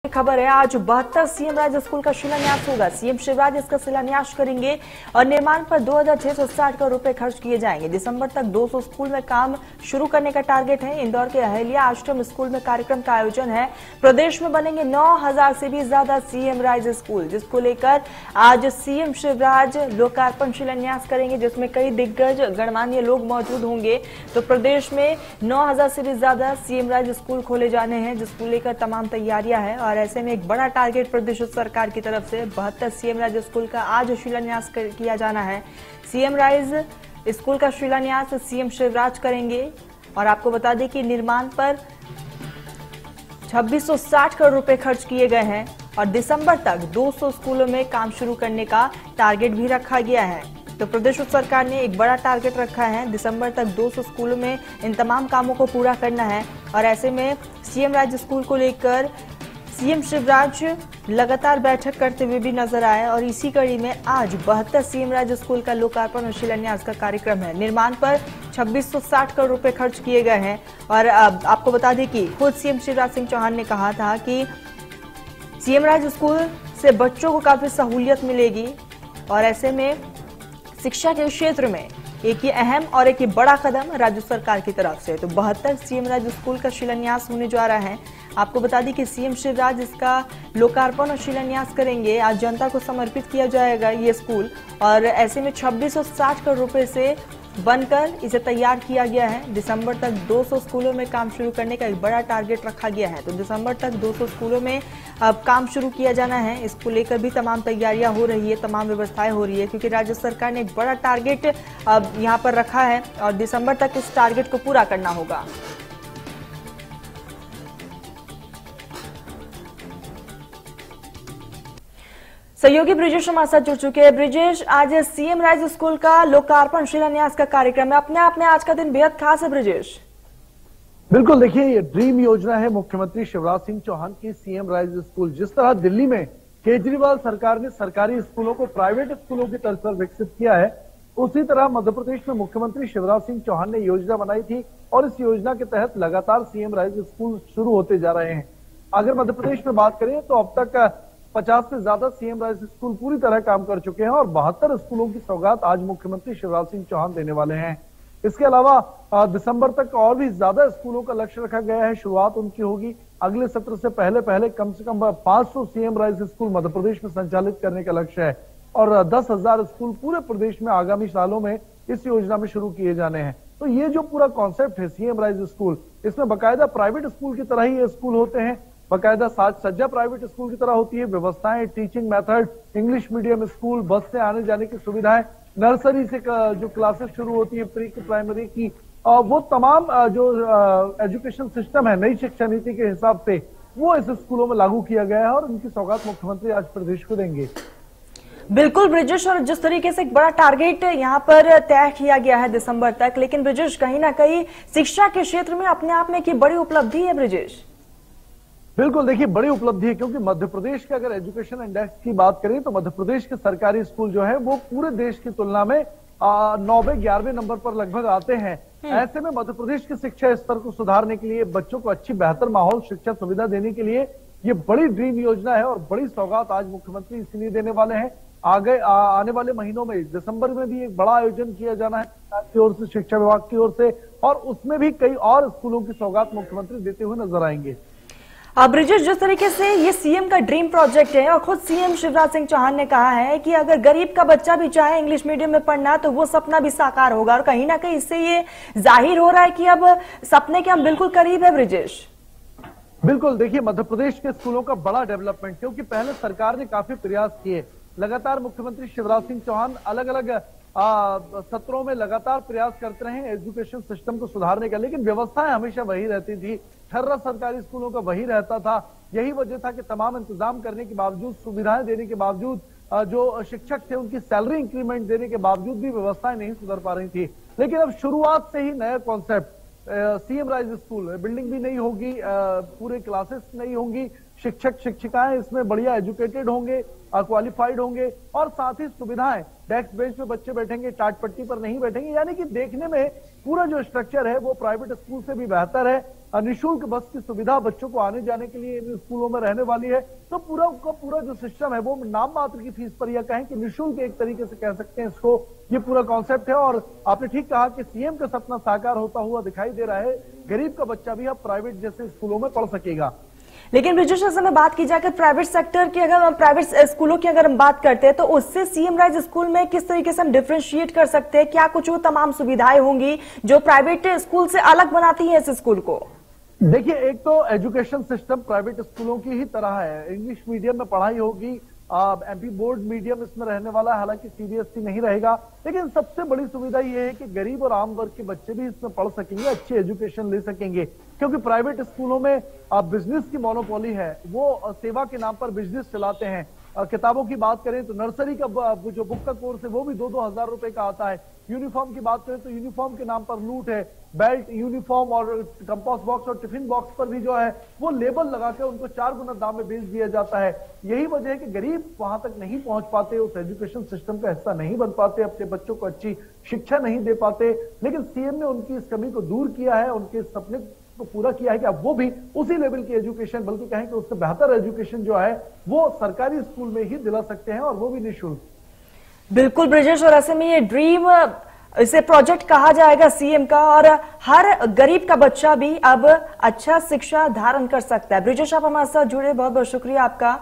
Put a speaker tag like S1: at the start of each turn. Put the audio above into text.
S1: खबर है, आज 72 सीएम राज्य स्कूल का शिलान्यास होगा। सीएम शिवराज इसका शिलान्यास करेंगे और निर्माण पर 2660 करोड़ रुपए खर्च किए जाएंगे। दिसंबर तक 200 स्कूल में काम शुरू करने का टारगेट है। इंदौर के अहिल्या आश्रम स्कूल में कार्यक्रम का आयोजन है। प्रदेश में बनेंगे 9000 से भी ज्यादा सीएम राज्य स्कूल, जिसको लेकर आज सीएम शिवराज लोकार्पण शिलान्यास करेंगे, जिसमें कई दिग्गज गणमान्य लोग मौजूद होंगे। तो प्रदेश में 9000 से भी ज्यादा सीएम राज्य स्कूल खोले जाने हैं, जिसको लेकर तमाम तैयारियां हैं। और ऐसे में एक बड़ा टारगेट प्रदेश सरकार की तरफ से 72 सीएम राज्य स्कूल का आज शिलान्यास किया जाना है। सीएम राइज स्कूल का शिलान्यास सीएम शिवराज करेंगे और आपको बता दें कि निर्माण पर 2660 करोड़ रुपए खर्च किए गए हैं और दिसंबर तक 200 स्कूलों में काम शुरू करने का टारगेट भी रखा गया है। तो प्रदेश सरकार ने एक बड़ा टारगेट रखा है, दिसंबर तक 200 स्कूलों में इन तमाम कामों को पूरा करना है। और ऐसे में सीएम राज्य स्कूल को लेकर सीएम शिवराज लगातार बैठक करते हुए भी नजर आए और इसी कड़ी में आज 72 सीएम राज्य स्कूल का लोकार्पण और शिलान्यास का कार्यक्रम है। निर्माण पर 2660 करोड़ रुपए खर्च किए गए हैं और आपको बता दें कि खुद सीएम शिवराज सिंह चौहान ने कहा था कि सीएम राज्य स्कूल से बच्चों को काफी सहूलियत मिलेगी और ऐसे में शिक्षा के क्षेत्र में एक ही अहम और एक ही बड़ा कदम राज्य सरकार की तरफ से। तो 72 सीएम राज्य स्कूल का शिलान्यास होने जा रहा है। आपको बता दें कि सीएम शिवराज इसका लोकार्पण और शिलान्यास करेंगे। आज जनता को समर्पित किया जाएगा ये स्कूल और ऐसे में 2660 करोड़ रुपए से बनकर इसे तैयार किया गया है। दिसंबर तक 200 स्कूलों में काम शुरू करने का एक बड़ा टारगेट रखा गया है। तो दिसंबर तक 200 स्कूलों में अब काम शुरू किया जाना है। इसको लेकर भी तमाम तैयारियां हो रही है, तमाम व्यवस्थाएं हो रही है, क्योंकि राज्य सरकार ने एक बड़ा टारगेट अब यहाँ पर रखा है और दिसंबर तक इस टारगेट को पूरा करना होगा। सहयोगी ब्रिजेश हमारे साथ जुड़ चुके हैं। ब्रिजेश, आज सीएम राज्य स्कूल का लोकार्पण शिलान्यास का कार्यक्रम है, अपने आप में आज का दिन बेहद खास है। ब्रिजेश,
S2: बिल्कुल, देखिए ये ड्रीम योजना है मुख्यमंत्री शिवराज सिंह चौहान की, सीएम राज्य स्कूल। जिस तरह दिल्ली में केजरीवाल सरकार ने सरकारी स्कूलों को प्राइवेट स्कूलों की तर्ज पर विकसित किया है, उसी तरह मध्य प्रदेश में मुख्यमंत्री शिवराज सिंह चौहान ने योजना बनाई थी और इस योजना के तहत लगातार सीएम राज्य स्कूल शुरू होते जा रहे हैं। अगर मध्य प्रदेश में बात करें तो अब तक 50 से ज्यादा सीएम राज्य स्कूल पूरी तरह काम कर चुके हैं और 72 स्कूलों की सौगात आज मुख्यमंत्री शिवराज सिंह चौहान देने वाले हैं। इसके अलावा दिसंबर तक और भी ज्यादा स्कूलों का लक्ष्य रखा गया है। शुरुआत उनकी होगी अगले सत्र से पहले कम से कम 500 सीएम राज्य स्कूल मध्य प्रदेश में संचालित करने का लक्ष्य है और 10,000 स्कूल पूरे प्रदेश में आगामी सालों में इस योजना में शुरू किए जाने हैं। तो ये जो पूरा कॉन्सेप्ट है सीएम राज्य स्कूल, इसमें बाकायदा प्राइवेट स्कूल की तरह ही ये स्कूल होते हैं, बाकायदा साज सज्जा प्राइवेट स्कूल की तरह होती है। व्यवस्थाएं, teaching method, English medium school, बस से आने जाने की सुविधाएं, नर्सरी से जो क्लासेस शुरू होती है प्री प्राइमरी की, वो तमाम जो एजुकेशन सिस्टम है नई शिक्षा नीति के हिसाब से वो इस स्कूलों में लागू किया गया है और उनकी सौगात मुख्यमंत्री आज प्रदेश को देंगे।
S1: बिल्कुल ब्रिजेश, और जिस तरीके से एक बड़ा टारगेट यहाँ पर तय किया गया है दिसंबर तक, लेकिन ब्रिजेश कहीं ना कहीं शिक्षा के क्षेत्र में अपने आप में एक बड़ी उपलब्धि है। ब्रिजेश,
S2: बिल्कुल, देखिए बड़ी उपलब्धि है क्योंकि मध्य प्रदेश के अगर एजुकेशन इंडेक्स की बात करें तो मध्य प्रदेश के सरकारी स्कूल जो है वो पूरे देश की तुलना में 9वें 11वें नंबर पर लगभग आते हैं। ऐसे में मध्य प्रदेश के शिक्षा स्तर को सुधारने के लिए, बच्चों को अच्छी बेहतर माहौल शिक्षा सुविधा देने के लिए ये बड़ी ड्रीम योजना है और बड़ी सौगात आज मुख्यमंत्री इसलिए देने वाले हैं। आने वाले महीनों में दिसंबर में भी एक बड़ा आयोजन किया जाना है की ओर से, शिक्षा विभाग की ओर से, और उसमें भी कई और स्कूलों की सौगात मुख्यमंत्री देते हुए नजर आएंगे।
S1: ब्रिजेश, जिस तरीके से ये सीएम का ड्रीम प्रोजेक्ट है और खुद सीएम शिवराज सिंह चौहान ने कहा है कि अगर गरीब का बच्चा भी चाहे इंग्लिश मीडियम में पढ़ना तो वो सपना भी साकार होगा, और कहीं ना कहीं इससे ये जाहिर हो रहा है कि अब सपने के हम बिल्कुल करीब है। ब्रिजेश,
S2: बिल्कुल, देखिए मध्य प्रदेश के स्कूलों का बड़ा डेवलपमेंट, क्योंकि पहले सरकार ने काफी प्रयास किए, लगातार मुख्यमंत्री शिवराज सिंह चौहान अलग अलग सत्रों में लगातार प्रयास करते रहे एजुकेशन सिस्टम को सुधारने का, लेकिन व्यवस्थाएं हमेशा वही रहती थी। ठर्रा सरकारी स्कूलों का वही रहता था। यही वजह था कि तमाम इंतजाम करने के बावजूद, सुविधाएं देने के बावजूद, जो शिक्षक थे उनकी सैलरी इंक्रीमेंट देने के बावजूद भी व्यवस्थाएं नहीं सुधर पा रही थी। लेकिन अब शुरुआत से ही नया कॉन्सेप्ट, सीएम राज्य स्कूल, बिल्डिंग भी नहीं होगी, पूरे क्लासेस नहीं होंगी, शिक्षक शिक्षिकाएं इसमें बढ़िया एजुकेटेड होंगे, क्वालिफाइड होंगे, और साथ ही सुविधाएं, डेस्क बेंच पे बच्चे बैठेंगे, टाट पट्टी पर नहीं बैठेंगे, यानी कि देखने में पूरा जो स्ट्रक्चर है वो प्राइवेट स्कूल से भी बेहतर है। निःशुल्क बस की सुविधा बच्चों को आने जाने के लिए इन स्कूलों में रहने वाली है। तो पूरा का पूरा जो सिस्टम है वो नाम मात्र की फीस पर, या कहें कि निःशुल्क एक तरीके से कह सकते हैं इसको, ये पूरा कॉन्सेप्ट है। और आपने ठीक कहा कि सीएम का सपना साकार होता हुआ दिखाई दे रहा है। गरीब का बच्चा भी अब प्राइवेट जैसे स्कूलों में पढ़ सकेगा।
S1: लेकिन ब्रिजेश, में बात की जाए प्राइवेट सेक्टर की, अगर हम प्राइवेट स्कूलों की अगर हम बात करते हैं तो उससे सीएम राइज स्कूल में किस तरीके से हम डिफरेंशिएट कर सकते हैं? क्या कुछ वो तमाम सुविधाएं होंगी जो प्राइवेट स्कूल से अलग बनाती है इस स्कूल को?
S2: देखिए, एक तो एजुकेशन सिस्टम प्राइवेट स्कूलों की ही तरह है। इंग्लिश मीडियम में पढ़ाई होगी, एमपी बोर्ड मीडियम इसमें रहने वाला है, हालांकि सीबीएसई नहीं रहेगा। लेकिन सबसे बड़ी सुविधा यह है कि गरीब और आम वर्ग के बच्चे भी इसमें पढ़ सकेंगे, अच्छी एजुकेशन ले सकेंगे। क्योंकि प्राइवेट स्कूलों में बिजनेस की मोनोपोली है, वो सेवा के नाम पर बिजनेस चलाते हैं। किताबों की बात करें तो नर्सरी का जो बुक का कोर्स है वो भी 2-2 हजार रुपए का आता है। यूनिफॉर्म की बात करें तो यूनिफॉर्म के नाम पर लूट है। बेल्ट, यूनिफॉर्म और कंपास बॉक्स और टिफिन बॉक्स पर भी जो है वो लेबल लगा के उनको 4 गुना दाम में बेच दिया जाता है। यही वजह है कि गरीब वहां तक नहीं पहुंच पाते, उस एजुकेशन सिस्टम का हिस्सा नहीं बन पाते, अपने बच्चों को अच्छी शिक्षा नहीं दे पाते। लेकिन सीएम ने उनकी इस कमी को दूर किया है, उनके सपने को पूरा किया है कि अब वो भी उसी लेवल की एजुकेशन, बल्कि कहें कि उससे बेहतर एजुकेशन जो है वो सरकारी स्कूल में ही दिला सकते हैं, और वो भी निःशुल्क।
S1: बिल्कुल ब्रिजेश, और ऐसे में ये ड्रीम इसे प्रोजेक्ट कहा जाएगा सीएम का, और हर गरीब का बच्चा भी अब अच्छा शिक्षा धारण कर सकता है। ब्रिजेश, आप हमारे साथ जुड़े, बहुत बहुत शुक्रिया आपका।